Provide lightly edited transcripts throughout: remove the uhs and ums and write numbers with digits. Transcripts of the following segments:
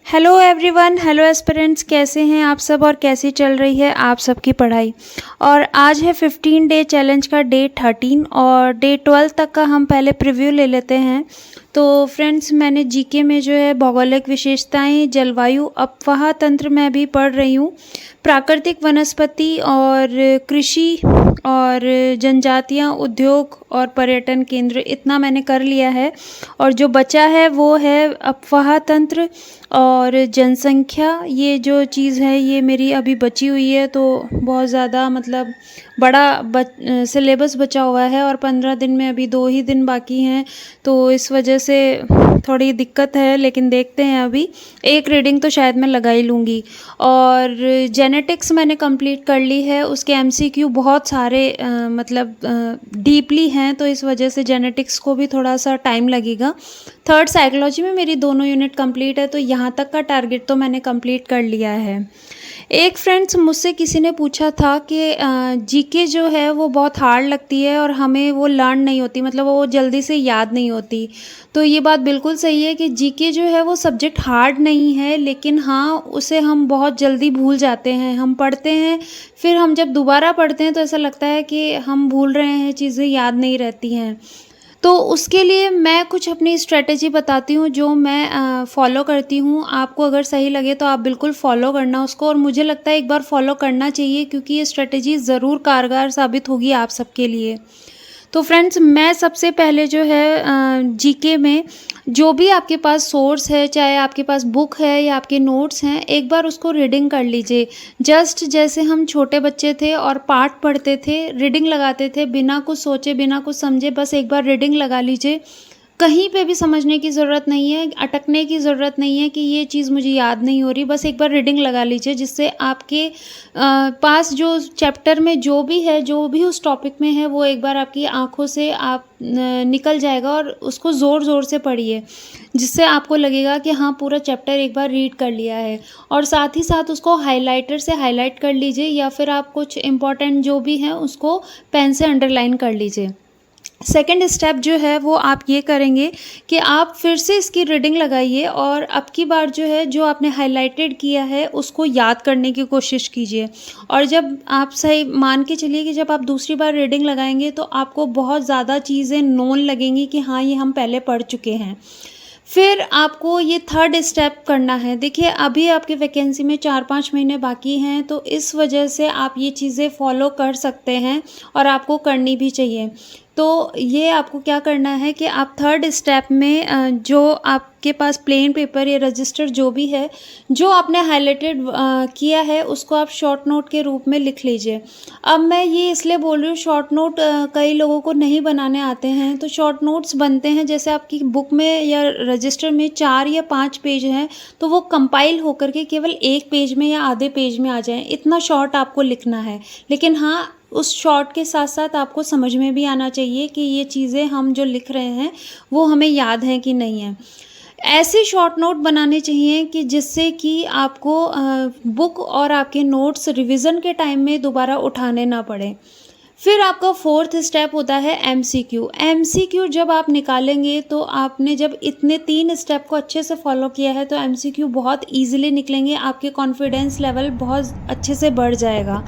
Hello everyone, hello aspirants, कैसे हैं आप सब और कैसी चल रही है आप सबकी पढ़ाई। और आज है 15 डे चैलेंज का डे 13 और डे 12 तक का हम पहले प्रीव्यू ले लेते हैं। तो फ्रेंड्स, मैंने जीके में जो है भौगोलिक विशेषताएं, जलवायु, अपवाह तंत्र मैं भी पढ़ रही हूँ, प्राकृतिक वनस्पति और कृषि और जनजातियाँ, उद्योग और पर्यटन केंद्र, इतना मैंने कर लिया है। और जो बचा है वो है अपवाह तंत्र और जनसंख्या। ये जो चीज़ है ये मेरी अभी बची हुई है, तो बहुत ज़्यादा मतलब बड़ा सिलेबस बचा हुआ है और 15 दिन में अभी 2 ही दिन बाकी हैं, तो इस वजह से थोड़ी दिक्कत है। लेकिन देखते हैं, अभी एक रीडिंग तो शायद मैं लगा ही लूँगी। और जेनेटिक्स मैंने कंप्लीट कर ली है, उसके एमसीक्यू बहुत सारे मतलब डीपली हैं, तो इस वजह से जेनेटिक्स को भी थोड़ा सा टाइम लगेगा। थर्ड साइकोलॉजी में मेरी दोनों यूनिट कंप्लीट है, तो यहाँ तक का टारगेट तो मैंने कंप्लीट कर लिया है। एक फ्रेंड्स, मुझसे किसी ने पूछा था कि जीके जो है वो बहुत हार्ड लगती है और हमें वो लर्न नहीं होती, मतलब वो जल्दी से याद नहीं होती। तो ये बात बिल्कुल सही है कि जीके जो है वो सब्जेक्ट हार्ड नहीं है, लेकिन हाँ, उसे हम बहुत जल्दी भूल जाते हैं। हम पढ़ते हैं, फिर हम जब दोबारा पढ़ते हैं तो ऐसा लगता है कि हम भूल रहे हैं, चीज़ें याद नहीं रहती हैं। तो उसके लिए मैं कुछ अपनी स्ट्रेटजी बताती हूँ जो मैं फॉलो करती हूँ। आपको अगर सही लगे तो आप बिल्कुल फॉलो करना उसको, और मुझे लगता है एक बार फॉलो करना चाहिए, क्योंकि ये स्ट्रेटजी ज़रूर कारगर साबित होगी आप सबके लिए। तो फ्रेंड्स, मैं सबसे पहले जो है जीके में जो भी आपके पास सोर्स है, चाहे आपके पास बुक है या आपके नोट्स हैं, एक बार उसको रीडिंग कर लीजिए। जस्ट जैसे हम छोटे बच्चे थे और पाठ पढ़ते थे, रीडिंग लगाते थे, बिना कुछ सोचे बिना कुछ समझे बस एक बार रीडिंग लगा लीजिए। कहीं पे भी समझने की ज़रूरत नहीं है, अटकने की ज़रूरत नहीं है कि ये चीज़ मुझे याद नहीं हो रही। बस एक बार रीडिंग लगा लीजिए, जिससे आपके पास जो चैप्टर में जो भी है, जो भी उस टॉपिक में है, वो एक बार आपकी आँखों से आप निकल जाएगा। और उसको ज़ोर-ज़ोर से पढ़िए, जिससे आपको लगेगा कि हाँ, पूरा चैप्टर एक बार रीड कर लिया है। और साथ ही साथ उसको हाइलाइटर से हाइलाइट कर लीजिए, या फिर आप कुछ इम्पोर्टेंट जो भी है उसको पेन से अंडरलाइन कर लीजिए। सेकेंड स्टेप जो है वो आप ये करेंगे कि आप फिर से इसकी रीडिंग लगाइए, और अब की बार जो है, जो आपने हाइलाइटेड किया है उसको याद करने की कोशिश कीजिए। और जब आप सही मान के चलिए कि जब आप दूसरी बार रीडिंग लगाएंगे तो आपको बहुत ज़्यादा चीज़ें नोन लगेंगी कि हाँ, ये हम पहले पढ़ चुके हैं। फिर आपको ये थर्ड स्टेप करना है। देखिए, अभी आपकी वैकेंसी में 4-5 महीने बाकी हैं, तो इस वजह से आप ये चीज़ें फॉलो कर सकते हैं और आपको करनी भी चाहिए। तो ये आपको क्या करना है कि आप थर्ड स्टेप में जो आपके पास प्लेन पेपर या रजिस्टर जो भी है, जो आपने हाइलाइटेड किया है, उसको आप शॉर्ट नोट के रूप में लिख लीजिए। अब मैं ये इसलिए बोल रही हूँ, शॉर्ट नोट कई लोगों को नहीं बनाने आते हैं, तो शॉर्ट नोट्स बनते हैं जैसे आपकी बुक में या रजिस्टर में 4 या 5 पेज हैं, तो वो कंपाइल होकर के केवल 1 पेज में या आधे पेज में आ जाएँ, इतना शॉर्ट आपको लिखना है। लेकिन हाँ, उस शॉर्ट के साथ साथ आपको समझ में भी आना चाहिए कि ये चीज़ें हम जो लिख रहे हैं वो हमें याद हैं कि नहीं है। ऐसे शॉर्ट नोट बनाने चाहिए कि जिससे कि आपको बुक और आपके नोट्स रिवीजन के टाइम में दोबारा उठाने ना पड़े। फिर आपका फोर्थ स्टेप होता है एमसीक्यू। एमसीक्यू जब आप निकालेंगे, तो आपने जब इतने 3 स्टेप को अच्छे से फॉलो किया है, तो एमसीक्यू बहुत ईजिली निकलेंगे, आपके कॉन्फिडेंस लेवल बहुत अच्छे से बढ़ जाएगा।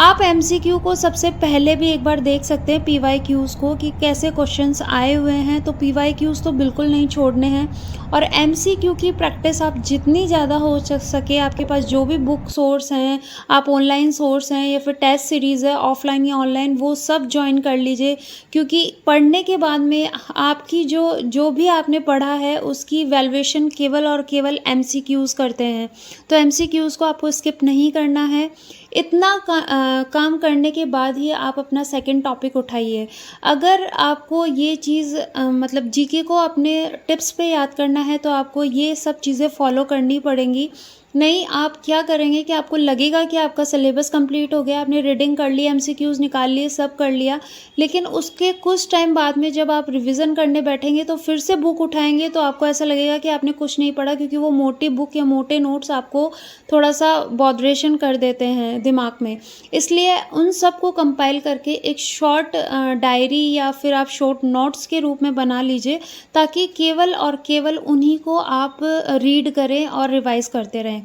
आप एमसीक्यू को सबसे पहले भी एक बार देख सकते हैं, पीवाईक्यूज़ को, कि कैसे क्वेश्चंस आए हुए हैं। तो पीवाईक्यूज़ तो बिल्कुल नहीं छोड़ने हैं। और एमसीक्यू की प्रैक्टिस आप जितनी ज़्यादा हो सके, आपके पास जो भी बुक सोर्स हैं, आप ऑनलाइन सोर्स हैं या फिर टेस्ट सीरीज़ है, ऑफलाइन या ऑनलाइन, वो सब ज्वाइन कर लीजिए। क्योंकि पढ़ने के बाद में आपकी जो जो भी आपने पढ़ा है उसकी वैल्यूएशन केवल और केवल एमसीक्यूज़ करते हैं। तो एमसीक्यूज़ को आपको स्किप नहीं करना है। इतना काम करने के बाद ही आप अपना सेकंड टॉपिक उठाइए। अगर आपको ये चीज़ मतलब जीके को अपने टिप्स पे याद करना है, तो आपको ये सब चीज़ें फॉलो करनी पड़ेंगी। नहीं, आप क्या करेंगे कि आपको लगेगा कि आपका सिलेबस कंप्लीट हो गया, आपने रीडिंग कर ली, एमसीक्यूज़ निकाल लिए, सब कर लिया, लेकिन उसके कुछ टाइम बाद में जब आप रिवीज़न करने बैठेंगे तो फिर से बुक उठाएँगे तो आपको ऐसा लगेगा कि आपने कुछ नहीं पढ़ा, क्योंकि वो मोटी बुक या मोटे नोट्स आपको थोड़ा-सा बॉदरेशन कर देते हैं दिमाग में। इसलिए उन सब को कंपाइल करके एक शॉर्ट डायरी या फिर आप शॉर्ट नोट्स के रूप में बना लीजिए, ताकि केवल और केवल उन्हीं को आप रीड करें और रिवाइज़ करते रहें।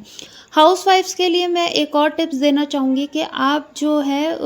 हाउसवाइफ्स के लिए मैं एक और टिप्स देना चाहूँगी कि आप जो है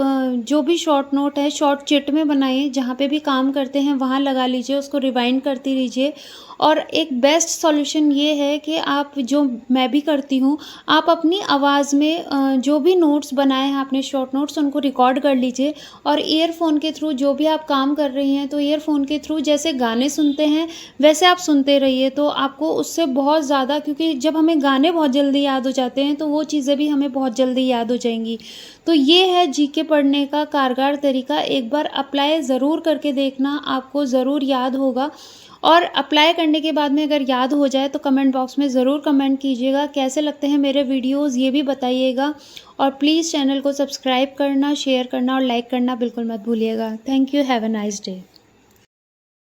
जो भी शॉर्ट नोट है शॉर्ट चिट में बनाइए, जहाँ पे भी काम करते हैं वहाँ लगा लीजिए, उसको रिवाइंड करती रहिए। और एक बेस्ट सॉल्यूशन ये है कि आप, जो मैं भी करती हूँ, आप अपनी आवाज़ में जो भी नोट्स बनाए हैं आपने शॉर्ट नोट्स, उनको रिकॉर्ड कर लीजिए और ईयरफ़ोन के थ्रू जो भी आप काम कर रही हैं तो ईयरफ़ोन के थ्रू जैसे गाने सुनते हैं वैसे आप सुनते रहिए, तो आपको उससे बहुत ज़्यादा, क्योंकि जब हमें गाने बहुत जल्दी याद हो जाते हैं तो वो चीज़ें भी हमें बहुत जल्दी याद हो जाएंगी। तो ये है जीके पढ़ने का कारगर तरीका, एक बार अप्लाई ज़रूर करके देखना, आपको ज़रूर याद होगा। और अप्लाई करने के बाद में अगर याद हो जाए तो कमेंट बॉक्स में ज़रूर कमेंट कीजिएगा, कैसे लगते हैं मेरे वीडियोज़ ये भी बताइएगा। और प्लीज़ चैनल को सब्सक्राइब करना, शेयर करना और लाइक करना बिल्कुल मत भूलिएगा। Thank you, have a nice day.